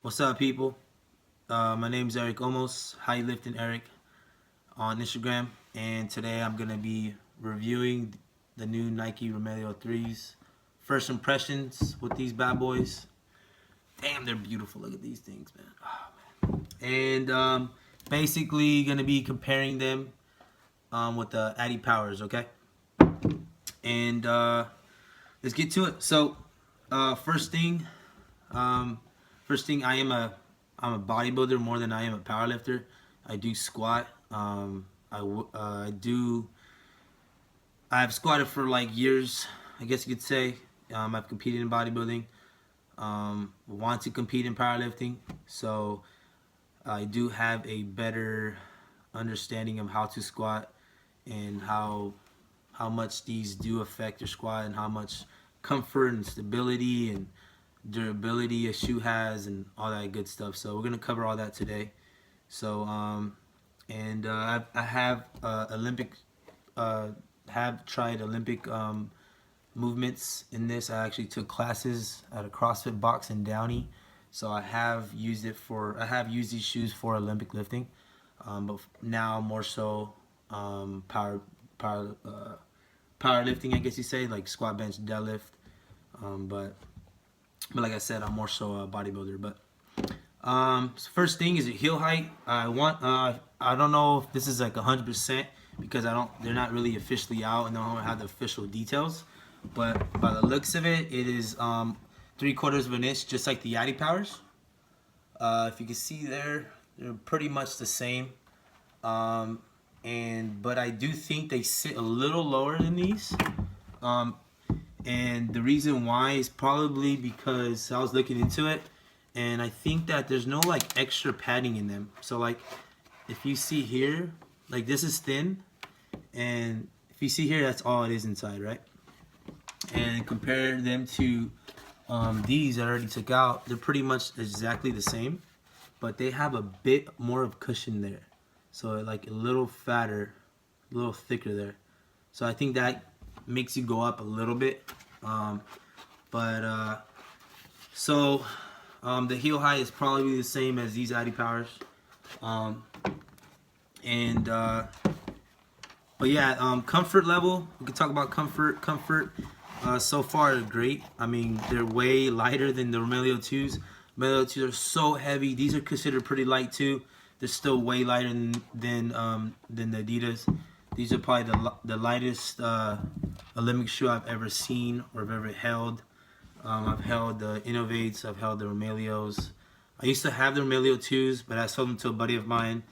What's up, people? My name is Eric Omos, How You Lifting Eric on Instagram, and today I'm gonna be reviewing the new Nike Romaleos 3s. First impressions with these bad boys. Damn, they're beautiful. Look at these things, man. Oh, man. And basically gonna be comparing them with the Addy Powers, okay? And let's get to it. So, first thing, um, I'm a bodybuilder more than I am a powerlifter. I do squat. I've squatted for like years, I guess you could say. I've competed in bodybuilding. Want to compete in powerlifting, so I do have a better understanding of how to squat and how much these do affect your squat and how much comfort and stability and durability a shoe has and all that good stuff. So we're gonna cover all that today. So I have Olympic have tried Olympic movements in this. I actually took classes at a CrossFit box in Downey, so I have used these shoes for Olympic lifting, but now more so power powerlifting, I guess you say, like squat, bench, deadlift. But like I said, I'm more so a bodybuilder. But so first thing is your heel height. I don't know if this is like 100% because they're not really officially out and they don't have the official details. But by the looks of it, it is 3/4 of an inch, just like the Addy Powers. If you can see there, they're pretty much the same. But I do think they sit a little lower than these. And the reason why is probably because I was looking into it, and I think that there's no like extra padding in them. So like, if you see here, like this is thin, and if you see here, that's all it is inside, right? And compare them to these I already took out, they're pretty much exactly the same, but they have a bit more of cushion there. So like a little fatter, a little thicker there. So I think that makes you go up a little bit. The heel height is probably the same as these Addy Powers. But yeah, comfort level, we could talk about comfort. So far great. I mean, they're way lighter than the Romeleo 2s. Romeleo 2s are so heavy. These are considered pretty light too. They're still way lighter than the Adidas. These are probably the lightest Olympic shoe I've ever seen or I've ever held. I've held the Innovates. I've held the Romaleos. I used to have the Romeleo 2s, but I sold them to a buddy of mine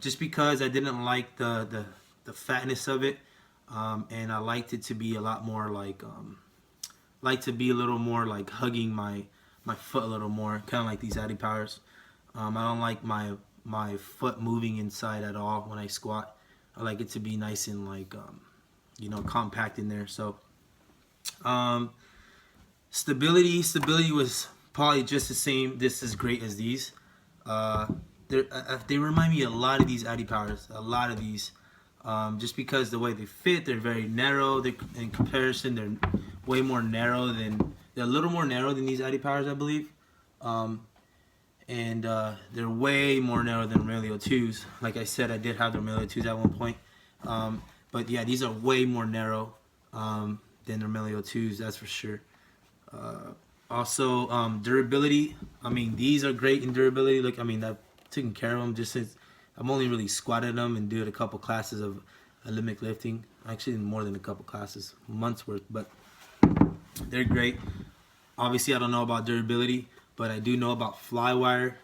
just because I didn't like the fatness of it, and I liked it to be a lot more like to be a little more like hugging my foot a little more, kind of like these Addy Powers. I don't like my foot moving inside at all when I squat. I like it to be nice and like compact in there. So stability was probably just the same, just as great as these. They remind me a lot of these Addy Powers, a lot of these. Just because the way they fit, they're very narrow. In comparison, they're way more narrow they're a little more narrow than these Addy Powers, I believe. They're way more narrow than Romeleo 2s. Like I said, I did have the Romeleo 2s at one point. But yeah, these are way more narrow than the Romeleo 2s, that's for sure. Also, durability. I mean, these are great in durability. Look, I mean, I've taken care of them just since I've only really squatted them and did a couple classes of Olympic lifting. Actually, more than a couple classes, months worth, but they're great. Obviously, I don't know about durability, but I do know about Flywire.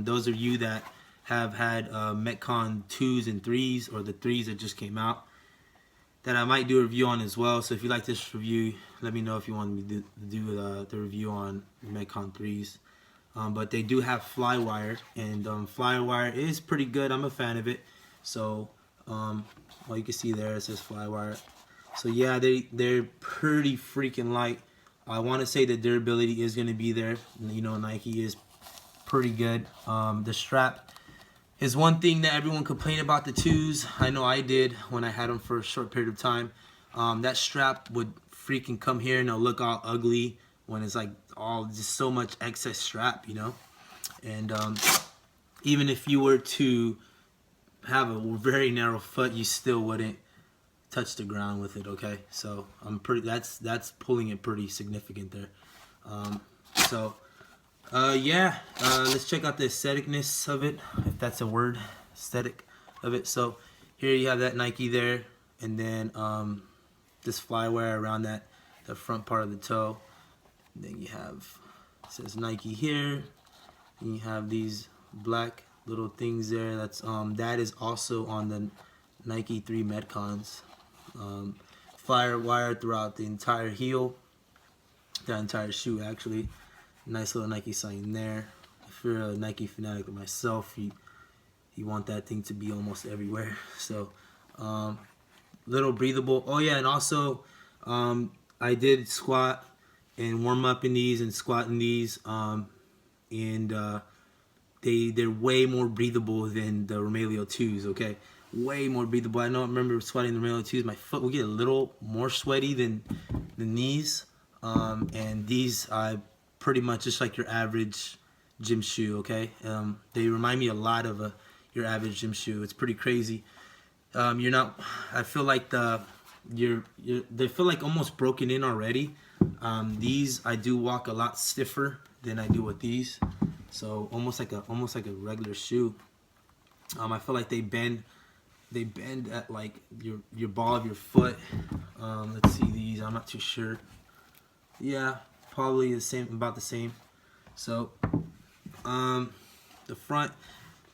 Those of you that have had Metcon 2s and 3s, or the 3s that just came out, that I might do a review on as well. So if you like this review, let me know if you want me to do the review on Metcon 3s. But they do have Flywire, and Flywire is pretty good. I'm a fan of it. So, well, you can see there it says Flywire. So yeah, they're pretty freaking light. I want to say the durability is going to be there. Nike is pretty good. The strap is one thing that everyone complained about the 2s. I know I did when I had them for a short period of time. That strap would freaking come here and it'll look all ugly when it's like all just so much excess strap, And even if you were to have a very narrow foot, you still wouldn't touch the ground with it. Okay, so that's pulling it pretty significant there. So yeah, let's check out the aestheticness of it, if that's a word, aesthetic of it. So here you have that Nike there, and then this flywire around the front part of the toe. And then you have, it says Nike here, and you have these black little things there. That's that is also on the Nike 3 Metcons. Firewire throughout the entire heel, the entire shoe actually. Nice little Nike sign there. If you're a Nike fanatic like myself, you want that thing to be almost everywhere. So little breathable. Oh yeah, and also I did squat and warm up in these and squat in these, and they're way more breathable than the Romaleo 2s. Okay, way more breathable. I remember sweating the Romaleo 2s. My foot would get a little more sweaty than these, and these I pretty much just like your average gym shoe. Okay, they remind me a lot of your average gym shoe. It's pretty crazy. You're not. I feel like they feel like almost broken in already. These I do walk a lot stiffer than I do with these, so almost like a regular shoe. I feel like they bend at like your ball of your foot. Let's see these. I'm not too sure. Yeah, probably about the same. So the front,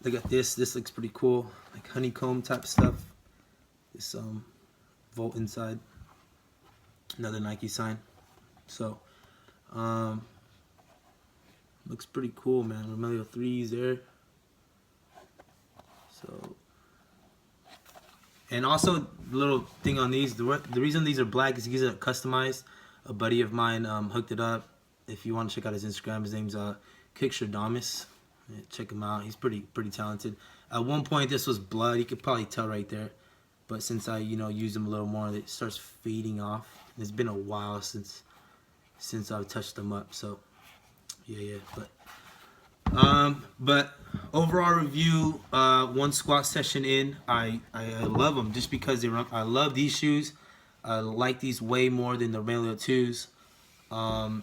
they got this. This looks pretty cool, like honeycomb type stuff. This Volt inside. Another Nike sign. So looks pretty cool, man. Romaleo 3s there. So, and also the little thing on these, the reason these are black is these are customized. A buddy of mine hooked it up. If you want to check out his Instagram, his name's Kickstradamus. Check him out. He's pretty talented. At one point, this was blood. You could probably tell right there. But since I used them a little more, it starts fading off. It's been a while since I've touched them up. So yeah. But overall review, one squat session in, I love them just because I love these shoes. I like these way more than the Romaleos 2s.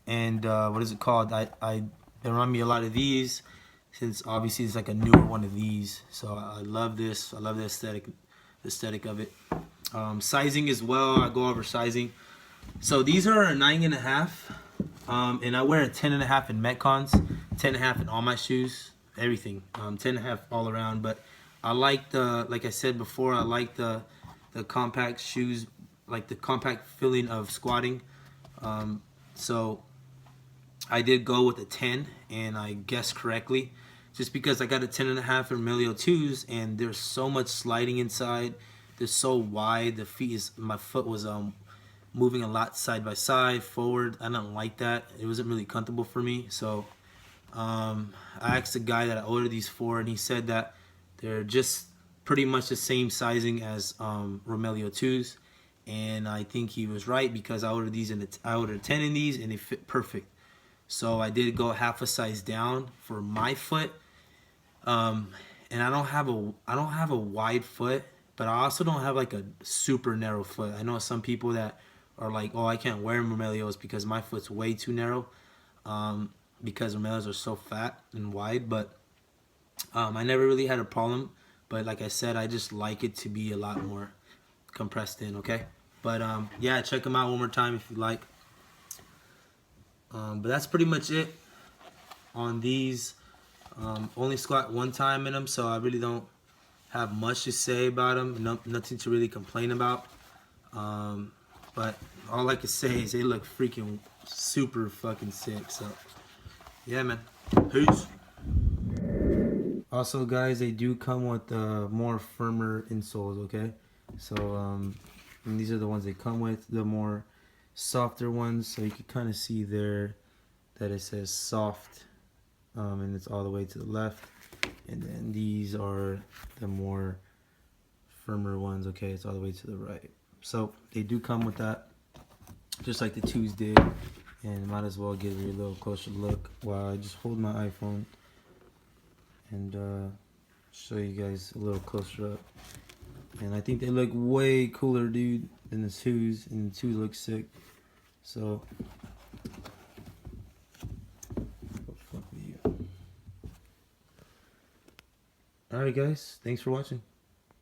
And what is it called? They remind me a lot of these, since obviously it's like a newer one of these. So I love this. I love the aesthetic of it. Sizing as well. I go over sizing. So these are a 9.5, and I wear a 10.5 in Metcons, 10.5 in all my shoes, everything. 10.5 all around. But I like like I said before, I like the compact shoes, like the compact feeling of squatting. So I did go with a 10, and I guessed correctly, just because I got a 10.5 in Romaleos 2s, and there's so much sliding inside. They're so wide. My foot was moving a lot side by side, forward. I don't like that. It wasn't really comfortable for me. So I asked the guy that I ordered these for, and he said that they're just pretty much the same sizing as Romaleo 2s. And I think he was right, because I ordered I ordered a 10 in these, and they fit perfect. So I did go half a size down for my foot. And I don't have a wide foot, but I also don't have like a super narrow foot. I know some people that are like, oh, I can't wear Romaleos because my foot's way too narrow, because Romaleos are so fat and wide. But I never really had a problem. But like I said, I just like it to be a lot more compressed in, okay? But yeah, check them out one more time if you like. But that's pretty much it on these. Only squat one time in them, so I really don't have much to say about them. Nothing to really complain about. But all I can say is they look freaking super fucking sick. So yeah, man. Peace. Also, guys, they do come with more firmer insoles, okay? So and these are the ones they come with, the more softer ones. So you can kind of see there that it says soft, and it's all the way to the left. And then these are the more firmer ones, okay? It's all the way to the right. So they do come with that, just like the 2s did. and might as well give you a little closer look while I just hold my iPhone and show you guys a little closer up. And I think they look way cooler, dude, than the 2s, and the 2 look sick. So, fuck with you. Alright guys, thanks for watching.